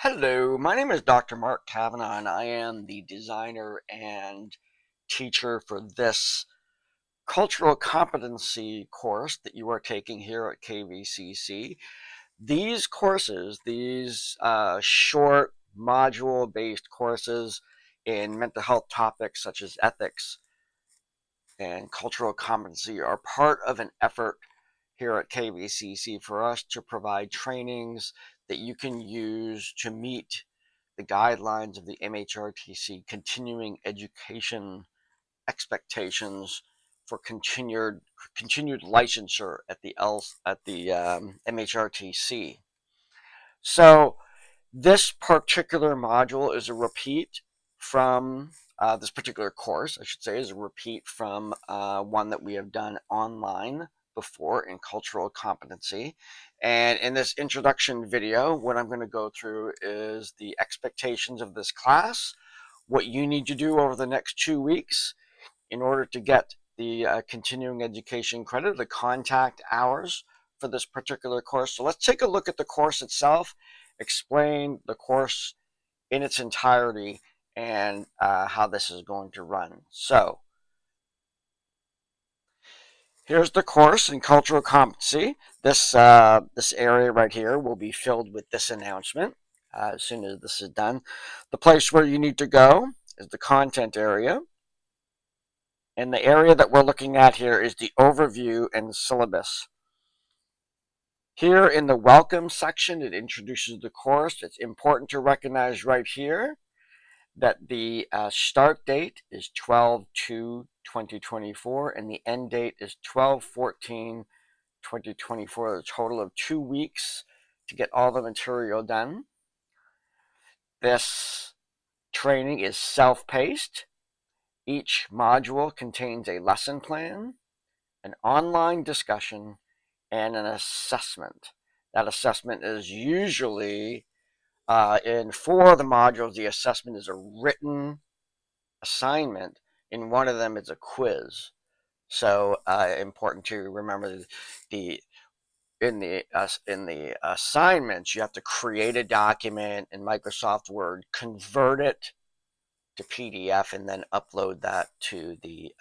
Hello, my name is Dr. Mark Kavanaugh, and I am the designer and teacher for this cultural competency course that you are taking here at KVCC. These courses, these short module-based courses in mental health topics such as ethics and cultural competency are part of an effort here at KVCC for us to provide trainings that you can use to meet the guidelines of the MHRTC continuing education expectations for continued licensure at the MHRTC. So this particular module is a repeat from this particular course, I should say, is a repeat from one that we have done online before in cultural competency. And in this introduction video, what I'm going to go through is the expectations of this class, what you need to do over the next 2 weeks in order to get the continuing education credit, the contact hours for this particular course. So let's take a look at the course itself, explain the course in its entirety, and how this is going to run. So here's the course in cultural competency. This area right here will be filled with this announcement as soon as this is done. The place where you need to go is the content area. And the area that we're looking at here is the overview and syllabus. Here in the welcome section, it introduces the course. It's important to recognize right here that the start date is 12/2/2024 and the end date is 12/14/2024, a total of 2 weeks to get all the material done. This training is self-paced. Each module contains a lesson plan, an online discussion, and an assessment. That assessment is usually, in 4 of the modules, the assessment is a written assignment. In one of them, it's a quiz. So important to remember in the assignments, you have to create a document in Microsoft Word, convert it to PDF, and then upload that to the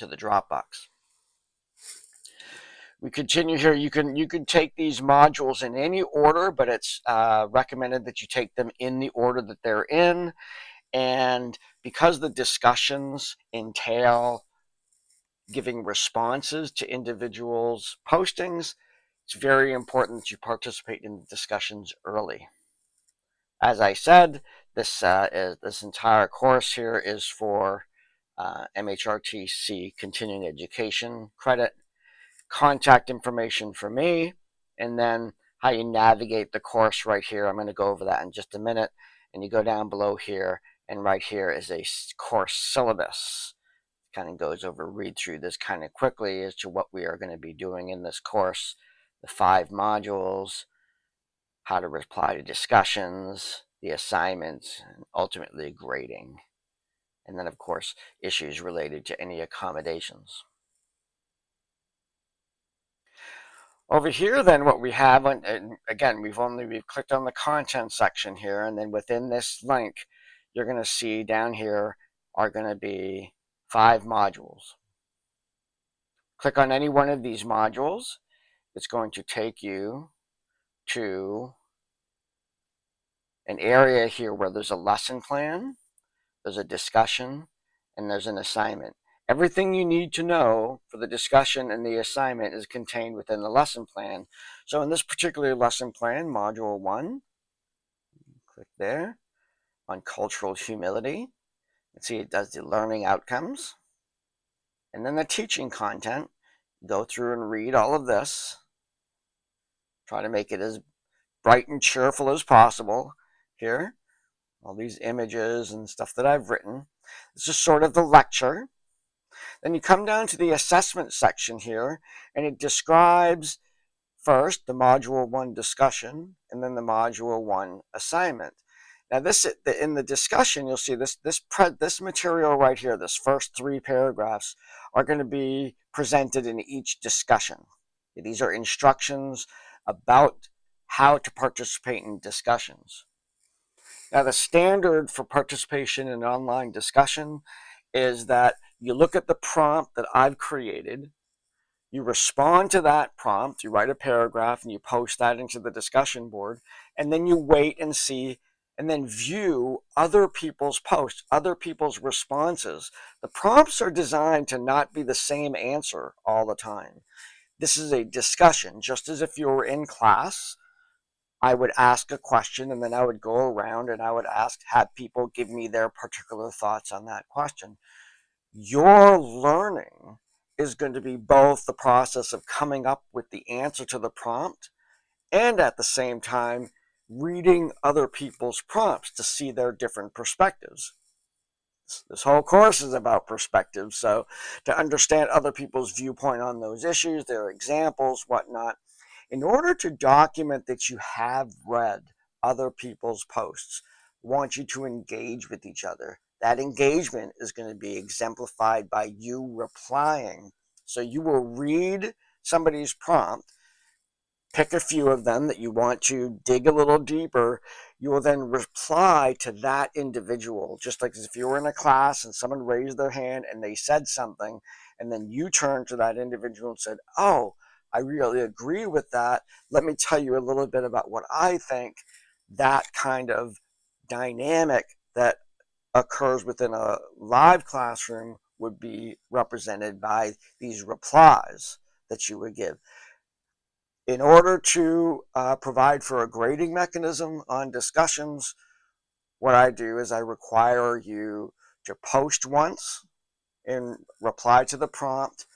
Dropbox. We continue here. You can take these modules in any order, but it's recommended that you take them in the order that they're in. And because the discussions entail giving responses to individuals' postings, it's very important that you participate in the discussions early. As I said, this entire course here is for MHRTC continuing education credit, contact information for me, and then how you navigate the course right here. I'm going to go over that in just a minute. And you go down below here, and right here is a course syllabus. Kind of goes over, read through this kind of quickly as to what we are going to be doing in this course, the 5 modules, how to reply to discussions, the assignments, and ultimately grading. And then, of course, issues related to any accommodations. Over here, then, what we have, and again, we've clicked on the content section here, and then within this link, you're going to see down here are going to be 5 modules. Click on any one of these modules. It's going to take you to an area here where there's a lesson plan, there's a discussion, and there's an assignment. Everything you need to know for the discussion and the assignment is contained within the lesson plan. So in this particular lesson plan, Module 1, click there on cultural humility. You see it does the learning outcomes. And then the teaching content. Go through and read all of this. Try to make it as bright and cheerful as possible here. All these images and stuff that I've written. This is sort of the lecture. Then you come down to the assessment section here, and it describes first the Module 1 discussion, and then the Module 1 assignment. Now, in the discussion, you'll see this material right here, this first 3 paragraphs, are going to be presented in each discussion. These are instructions about how to participate in discussions. Now, the standard for participation in online discussion is that you look at the prompt that I've created, you respond to that prompt, you write a paragraph and you post that into the discussion board, and then you wait and see and then view other people's posts, other people's responses. The prompts are designed to not be the same answer all the time. This is a discussion, just as if you were in class. I would ask a question and then I would go around and I would have people give me their particular thoughts on that question. Your learning is going to be both the process of coming up with the answer to the prompt and at the same time reading other people's prompts to see their different perspectives. This whole course is about perspectives, so to understand other people's viewpoint on those issues, their examples, whatnot, in order to document that you have read other people's posts, I want you to engage with each other. That engagement is going to be exemplified by you replying. So you will read somebody's prompt, pick a few of them that you want to dig a little deeper. You will then reply to that individual, just like if you were in a class and someone raised their hand and they said something, and then you turn to that individual and said, "Oh, I really agree with that. Let me tell you a little bit about what I think." That kind of dynamic that occurs within a live classroom would be represented by these replies that you would give. In order to provide for a grading mechanism on discussions, what I do is I require you to post once and reply to the prompt,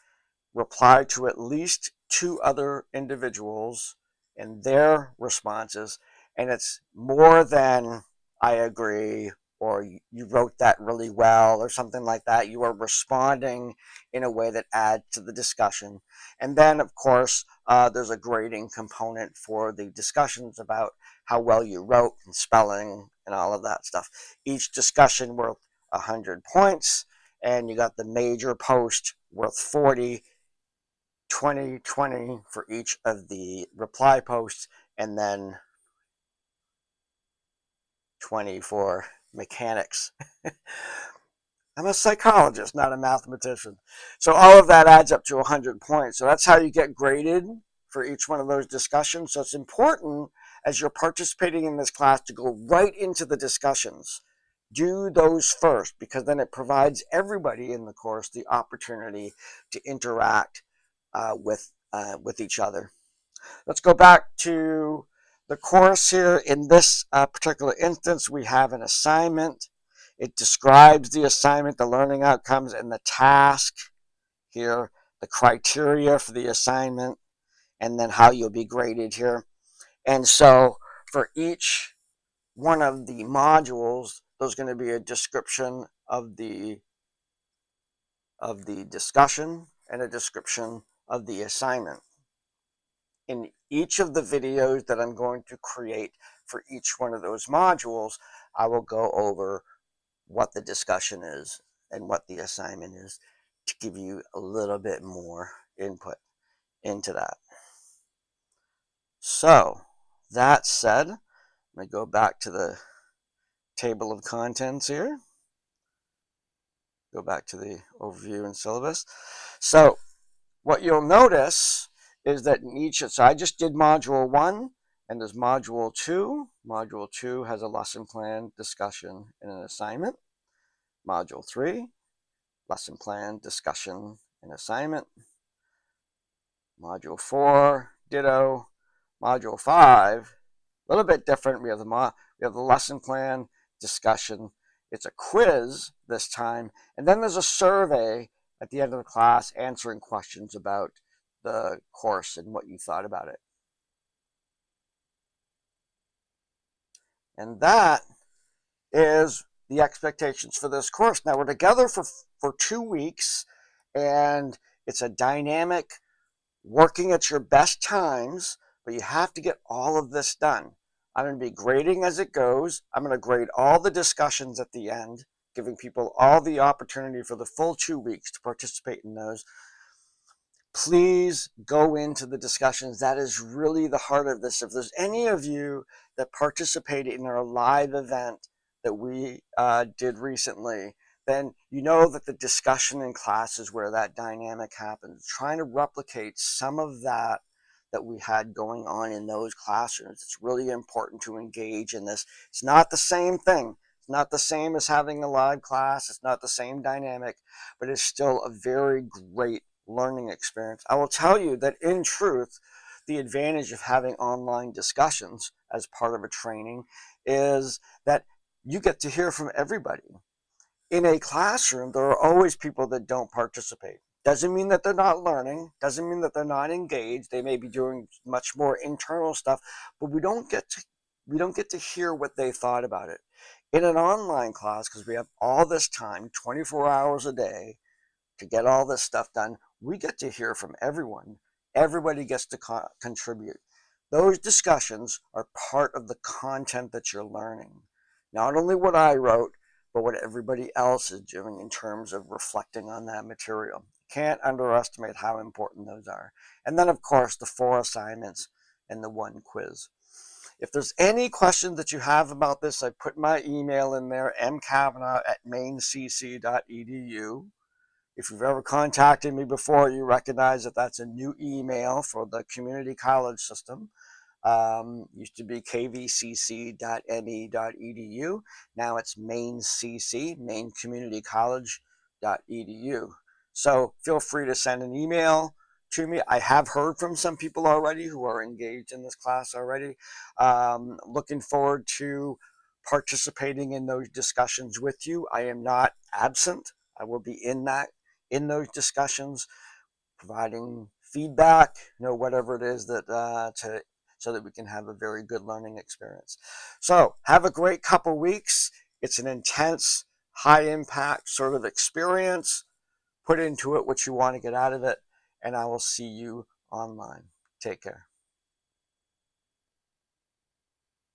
reply to at least 2 other individuals and their responses, and it's more than "I agree" or "you wrote that really well" or something like that. You are responding in a way that adds to the discussion. And then, of course, there's a grading component for the discussions about how well you wrote and spelling and all of that stuff. Each discussion worth 100 points, and you got the major post worth 40, 20, 20 for each of the reply posts, and then 20 for mechanics. I'm a psychologist, not a mathematician. So all of that adds up to 100 points. So that's how you get graded for each one of those discussions. So it's important as you're participating in this class to go right into the discussions. Do those first, because then it provides everybody in the course the opportunity to interact with each other. Let's go back to the course here. In this particular instance, we have an assignment. It describes the assignment, the learning outcomes, and the task here, the criteria for the assignment, and then how you'll be graded here. And so for each one of the modules, there's going to be a description of the discussion and a description of the assignment. In each of the videos that I'm going to create for each one of those modules, I will go over what the discussion is and what the assignment is to give you a little bit more input into that. So, that said, I'm going to go back to the table of contents here. Go back to the overview and syllabus. So, what you'll notice is that in each, so I just did module 1, and there's module 2. Module 2 has a lesson plan, discussion, and an assignment. Module 3, lesson plan, discussion, and assignment. Module 4, ditto. Module 5, a little bit different. We have the lesson plan, discussion. It's a quiz this time, and then there's a survey at the end of the class answering questions about the course and what you thought about it. And that is the expectations for this course. Now, we're together for 2 weeks, and it's a dynamic, working at your best times, but you have to get all of this done. I'm going to be grading as it goes. I'm going to grade all the discussions at the end, giving people all the opportunity for the full 2 weeks to participate in those. please go into the discussions. That is really the heart of this. If there's any of you that participated in our live event that we did recently, then you know that the discussion in class is where that dynamic happens. Trying to replicate some of that we had going on in those classrooms. It's really important to engage in this. It's not the same thing. It's not the same as having a live class. It's not the same dynamic, but it's still a very great learning experience. I will tell you that in truth, the advantage of having online discussions as part of a training is that you get to hear from everybody. In a classroom, there are always people that don't participate. Doesn't mean that they're not learning, doesn't mean that they're not engaged. They may be doing much more internal stuff, but we don't get to hear what they thought about it. In an online class, because we have all this time, 24 hours a day, to get all this stuff done, we get to hear from everyone. Everybody gets to contribute. Those discussions are part of the content that you're learning. Not only what I wrote, but what everybody else is doing in terms of reflecting on that material. Can't underestimate how important those are. And then, of course, the 4 assignments and the 1 quiz. If there's any questions that you have about this, I put my email in there, mcavanaugh@maincc.edu. If you've ever contacted me before, you recognize that that's a new email for the community college system. Used to be kvcc.me.edu. Now it's maincc, maincommunitycollege.edu. So feel free to send an email to me. I have heard from some people already who are engaged in this class already. Looking forward to participating in those discussions with you. I am not absent. I will be in those discussions, providing feedback, whatever it is that so that we can have a very good learning experience. So have a great couple weeks. It's an intense, high impact sort of experience. Put into it what you want to get out of it, and I will see you online. Take care.